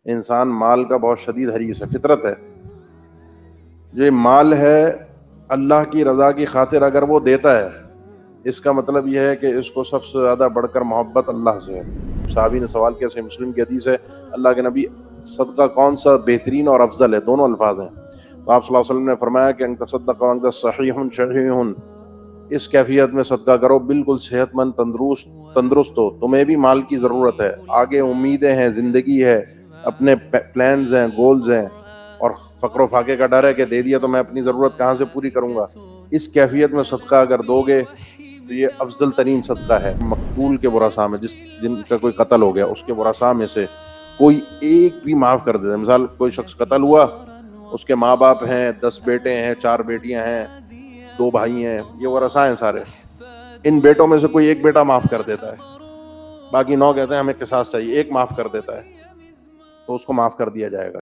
انسان مال کا بہت شدید حریص ہے، فطرت ہے. جو مال ہے اللہ کی رضا کی خاطر اگر وہ دیتا ہے، اس کا مطلب یہ ہے کہ اس کو سب سے زیادہ بڑھ کر محبت اللہ سے ہے. صحابی نے سوال کیا، صحیح مسلم کی حدیث ہے، اللہ کے نبی صدقہ کون سا بہترین اور افضل ہے؟ دونوں الفاظ ہیں. تو آپ صلی اللہ علیہ وسلم نے فرمایا کہ انت تصدق وانت صحیح شحیح، اس کیفیت میں صدقہ کرو بالکل صحت مند تندرست ہو. تمہیں بھی مال کی ضرورت ہے، آگے امیدیں ہیں، زندگی ہے، اپنے پلانز ہیں، گولز ہیں، اور فقر و فاقے کا ڈر ہے کہ دے دیا تو میں اپنی ضرورت کہاں سے پوری کروں گا. اس کیفیت میں صدقہ اگر دو گے تو یہ افضل ترین صدقہ ہے. مقتول کے ورثاء میں جن کا کوئی قتل ہو گیا، اس کے ورثاء میں سے کوئی ایک بھی معاف کر دیتا ہے. مثال کوئی شخص قتل ہوا، اس کے ماں باپ ہیں، 10 بیٹے ہیں، 4 بیٹیاں ہیں، 2 بھائی ہیں، یہ ورثاء ہیں سارے. ان بیٹوں میں سے کوئی ایک بیٹا معاف کر دیتا ہے، باقی 9 کہتے ہیں ہمیں قصاص چاہیے، ایک معاف کر دیتا ہے تو اس کو معاف کر دیا جائے گا.